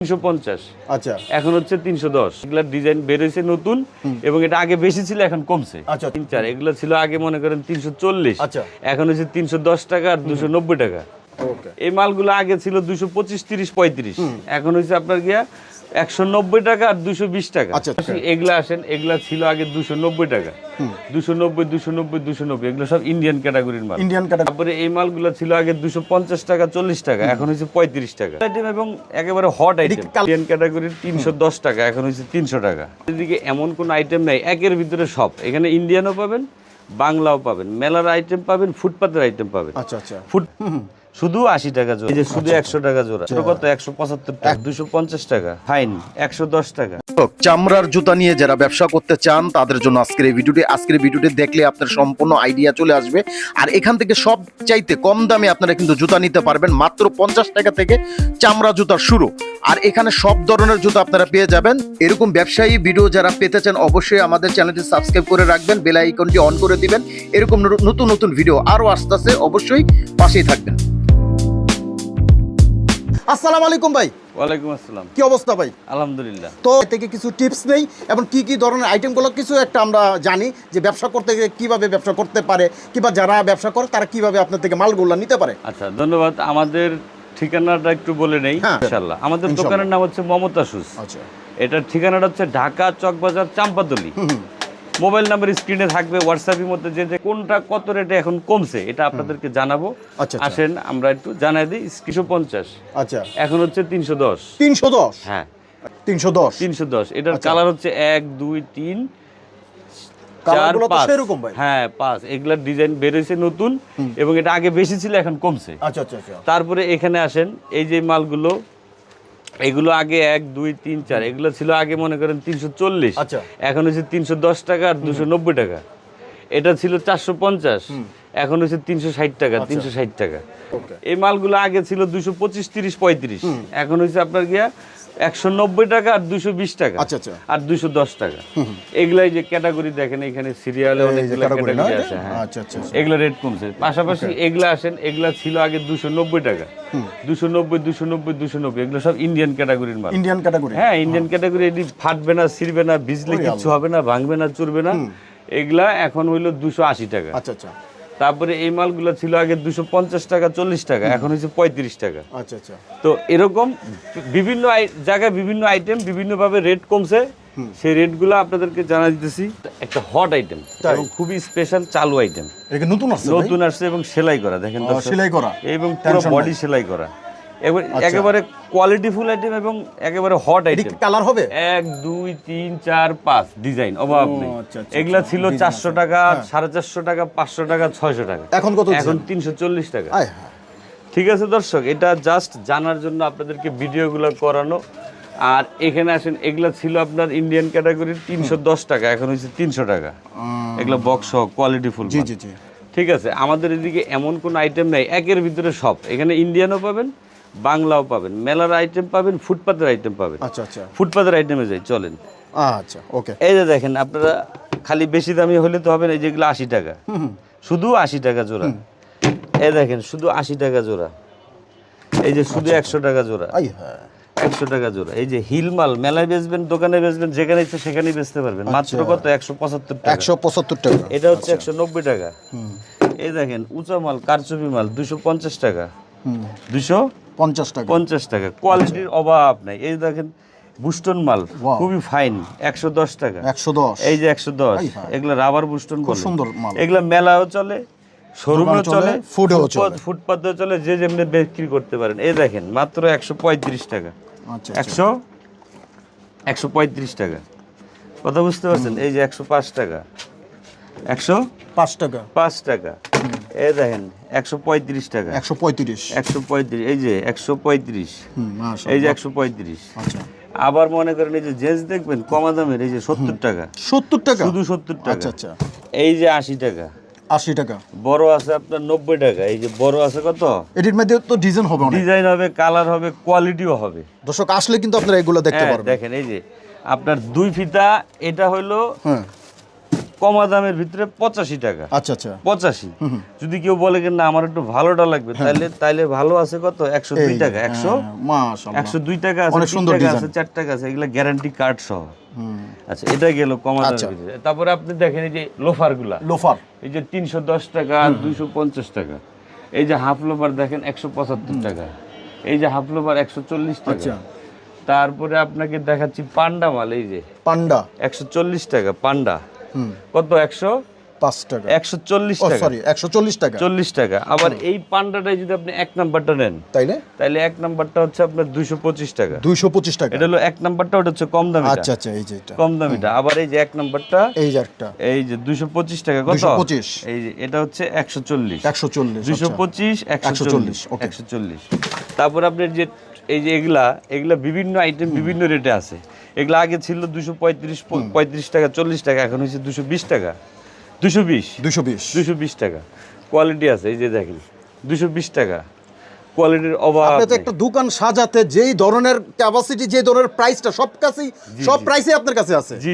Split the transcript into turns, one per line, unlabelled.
350
আচ্ছা
এখন হচ্ছে 310। এগুলা ডিজাইন বের হয়েছে নতুন এবং এটা আগে বেশি ছিল এখন কমছে।
আচ্ছা
3-4 এগুলো ছিল আগে মনে করেন 340,
আচ্ছা
এখন হচ্ছে 310 টাকা আর 290 টাকা।
ওকে
এই মালগুলো আগে ছিল 225, 30, 35, এখন হচ্ছে আপনার গিয়া 190 টাকা আর 220 টাকা।
আচ্ছা
এগুলা আসেন, এগুলা ছিল আগে 290 টাকা, 290, 290, 290, এগুলো সব ইন্ডিয়ান ক্যাটাগরির মাল।
ইন্ডিয়ান কাটা
তারপরে এই মালগুলো ছিল আগে 250 টাকা, 40 টাকা, এখন হচ্ছে 35 টাকা আইটেম এবং একেবারে হট আইটেম ইন্ডিয়ান ক্যাটাগরির 310 টাকা, এখন হচ্ছে 300 টাকা। এদিকে এমন কোন আইটেম নাই, একের ভিতরে সব। এখানে ইন্ডিয়ানও পাবেন, বাংলাও পাবেন, মেলার আইটেম পাবেন, ফুটপাতের আইটেম পাবেন।
আচ্ছা আচ্ছা
ফুট শুধু 80 টাকা জোড়া, এই যে শুধু 100 টাকা জোড়া, ছোট কত 175 টাকা, 250 টাকা ফাইন, 110 টাকা।
চামড়ার জুতা নিয়ে যারা ব্যবসা করতে চান তাদের জন্য আজকের এই ভিডিওটি দেখলে আপনার সম্পূর্ণ আইডিয়া চলে আসবে। আর এখান থেকে সব চাইতে কম দামে আপনারা কিন্তু জুতা নিতে পারবেন, মাত্র 50 টাকা থেকে চামড়া জুতার শুরু। আর এখানে সব ধরনের জুতা আপনারা পেয়ে যাবেন। এরকম ব্যবসায়ী ভিডিও যারা পেতে চান অবশ্যই আমাদের চ্যানেলটি সাবস্ক্রাইব করে রাখবেন, বেল আইকনটি অন করে দিবেন। এরকম নতুন নতুন ভিডিও আরো আসতেছে, অবশ্যই পাশেই থাকবেন। আসসালামু আলাইকুম ভাই।
ওয়ালাইকুম আসসালাম।
কি অবস্থা ভাই?
আলহামদুলিল্লাহ।
তো থেকে কিছু টিপস নেই এবং কি কি ধরনের আইটেমগুলো কিছু একটা আমরা জানি যে ব্যবসা করতে গেলে কিভাবে ব্যবসা করতে পারে, কিংবা যারা ব্যবসা করে তারা কিভাবে আপনার থেকে মালগুলো নিতে পারে।
আচ্ছা, ধন্যবাদ। আমাদের ঠিকানাটা একটু বলে নেই। ইনশাআল্লাহ আমাদের দোকানের নাম হচ্ছে মমতা শুজ।
আচ্ছা,
এটার ঠিকানাটা হচ্ছে ঢাকা চকবাজার চাম্পাতলি। মোবাইল নাম্বার স্ক্রিনে থাকবে, হোয়াটসঅ্যাপের মধ্যে যে কোনটা কত রেটে এখন কমছে এটা আপনাদেরকে জানাবো।
আচ্ছা
আসেন আমরা একটু জানাই দিই। 350
আচ্ছা
এখন হচ্ছে 310।
310
হ্যাঁ
310
310। এটার কালার হচ্ছে 1, 2, 3, 4,
কালারগুলো তো
5।
সেরকম ভাই।
হ্যাঁ 5। এগুলার ডিজাইন বের হয়েছে নতুন এবং এটা আগে বেশি ছিল এখন কমছে।
আচ্ছা আচ্ছা আচ্ছা
তারপরে এখানে আসেন, এই যে মালগুলো, এগুলো আগে 1, 2, 3, 4 এগুলো ছিল আগে মনে করেন 340,
আচ্ছা
এখন হচ্ছে 310 টাকা আর 290 টাকা। এটা ছিল 450, এখন হচ্ছে 360 টাকা, 360 টাকা।
ওকে
এই মালগুলো আগে ছিল 225, 30, 35, এখন হচ্ছে আপনার গিয়া 190 টাকা আর 220 টাকা
আচ্ছা আচ্ছা
আর 210 টাকা। এগুলাই যে ক্যাটাগরি দেখেন, এখানে সিরিয়ালে অনেকগুলো ক্যাটাগরি আছে। হ্যাঁ
আচ্ছা আচ্ছা
এগুলো রেট কমছে। পাশাপাশি এগুলা আসেন, এগুলা ছিল আগে 290 টাকা, 290, 290, 290, এগুলো সব ইন্ডিয়ান ক্যাটাগরির মাল।
Indian category.
হ্যাঁ ইন্ডিয়ান ক্যাটাগরি। এটি ফাটবে না, ছিড়বে না, ভিজলে কিচ্ছু হবে না, ভাঙবে না, চুরবে না। এগুলা এখন হইলো 280 টাকা।
আচ্ছা আচ্ছা
তারপরে এই মালগুলো ছিল আগে 250 টাকা, 40 টাকা, এখন হচ্ছে 35 টাকা।
আচ্ছা আচ্ছা
তো এরকম বিভিন্ন জায়গায় বিভিন্ন আইটেম বিভিন্নভাবে রেট কমছে, সেই রেটগুলো আপনাদেরকে জানা দিতেছি। একটা হট আইটেম এবং খুবই স্পেশাল চালু আইটেম,
এটা নতুন আসছে
নতুন আসছে এবং সেলাই করা। দেখেন দর্শক,
সেলাই করা
এবং পুরো বডি সেলাই করা, একেবারে কোয়ালিটিফুল আইটেম এবং একেবারে হট আইটেম।
কালার হবে
1, 2, 3, 4, 5 ডিজাইন অভাব নেই। এগুলা ছিল 400 টাকা, 450 টাকা, 500 টাকা, 600 টাকা,
এখন কত?
এখন 340 টাকা।
আয় হ্যাঁ
ঠিক আছে দর্শক, এটা জাস্ট জানার জন্য আপনাদেরকে ভিডিওগুলো করানো। আর এখানে আসেন, এগুলা ছিল আপনার ইন্ডিয়ান ক্যাটাগরির 310 টাকা, এখন হচ্ছে 300 টাকা। এগুলা বক্স কোয়ালিটিফুল।
জি জি জি
ঠিক আছে, আমাদের এদিকে এমন কোন আইটেম নাই, একের ভিতরে সব। এখানে ইন্ডিয়ানও পাবেন, বাংলাও পাবেন, মেলার আইটেম পাবেন, ফুটপাতের আইটেম পাবেন।
আচ্ছা আচ্ছা
ফুটপাতের আইটেমে যাই, চলেন।
আচ্ছা ওকে
এই যে দেখেন, আপনারা খালি বেশি দামি হলে তো হবে না। এই যেগুলো 80 টাকা, শুধু 80 টাকা জোড়া। এই দেখেন শুধু 80 টাকা জোড়া। এই যে শুধু 100 টাকা জোড়া,
আয় হ্যাঁ
100 টাকা জোড়া। এই যে হিল মাল, মেলায় বেচবেন, দোকানে বেচবেন, যেখানে ইচ্ছে সেখানেই বেচতে পারবেন। মাত্র কত? 175 টাকা।
175 টাকা।
এটা হচ্ছে 190 টাকা। এই দেখেন উঁচা মাল, কারচুপি মাল, 250 টাকা,
250 টাকা।
50 টাকা। কোয়ালিটির অভাব নাই। এই দেখেন বুস্টন মাল, খুবই ফাইন, 110 টাকা।
110
এই যে 110, এগুলা রাবার বুস্টন বলে।
সুন্দর মাল।
এগুলা মেলাও চলে, শোরুমেও চলে,
ফুডেও চলে,
ফুটপাতেও চলে, যে যেমনি বিক্রি করতে পারেন। এই দেখেন মাত্র 135 টাকা।
আচ্ছা
135 টাকা। কথা বুঝতে পারছেন? এই যে 105 টাকা,
105 টাকা।
5 টাকা। এই দেখেন 135 টাকা,
135
135। এই যে 135,
মাশাআল্লাহ।
এই যে 135।
আচ্ছা
আবার মনে করেন এই যে জেন্স দেখবেন কমা দামের, এই যে 70 টাকা,
70 টাকা,
শুধু 70 টাকা।
আচ্ছা আচ্ছা।
এই যে 80 টাকা,
80 টাকা।
বড় আছে আপনার 90 টাকা। এই যে বড় আছে কত?
এটির মধ্যে তো ডিজাইন হবে অনেক,
ডিজাইন হবে, কালার হবে, কোয়ালিটিও হবে।
দর্শক আসলে কিন্তু আপনারা এগুলো দেখতে পারবেন।
দেখেন এই যে আপনার 2 ফিতা, এটা হলো
হ্যাঁ
কমা দামের ভিতরে 85 টাকা।
আচ্ছা আচ্ছা
85। যদি কেউ বলে কি না আমার একটু ভালোটা লাগবে, তাইলে ভালো আছে কত 102 টাকা। 100
মাশাআল্লাহ
102 টাকা আছে,
অনেক
3
সুন্দর
টাকা
ডিজাইন।
আছে, 4 টাকা আছে, এগুলা গ্যারান্টি কার্ড সহ। আচ্ছা এটা গেল কমা দামের ভিতরে। তারপরে আপনি দেখেন এই যে লোফারগুলা,
লোফার
এই যে 310 টাকা, 250 টাকা। এই যে হাফ লোফার দেখেন 175 টাকা। এই যে হাফ লোফার 140 টাকা। তারপরে আপনাকে দেখাচ্ছি পান্ডা মাল, এই যে
পান্ডা
140 টাকা পান্ডা। কত
105 টাকা
140
ও
টাকা,
সরি 140 টাকা
40 টাকা। আবার এই পান্ডাটাই যদি আপনি এক নাম্বারটা নেন, তাইলে এক নাম্বারটা হচ্ছে আপনার 225 টাকা।
225 টাকা
এটা হলো এক নাম্বারটা, ওটা হচ্ছে কম দামিটা।
আচ্ছা আচ্ছা এই যে এটা
কম দামিটা। আবার এই যে এক নাম্বারটা,
এই যে একটা
এই যে 225 টাকা। কত
225
এই যে এটা হচ্ছে 140
140
225 140
ওকে
140। তারপর আপনার যে এই যে এগুলা বিভিন্ন আইটেম বিভিন্ন রেটে আছে। এগুলা আগে ছিল 235 টাকা 40 টাকা, এখন হচ্ছে 220 টাকা 220 টাকা। কোয়ালিটি আছে, এই যে দেখেন 220 টাকা কোয়ালিটির অভাব
আপনি তো
নেই।
একটা দোকান সাজাতে যেই ধরনের ক্যাপাসিটি, যে ধরনের প্রাইসটা সব প্রাইসে আপনার কাছে আছে।
জি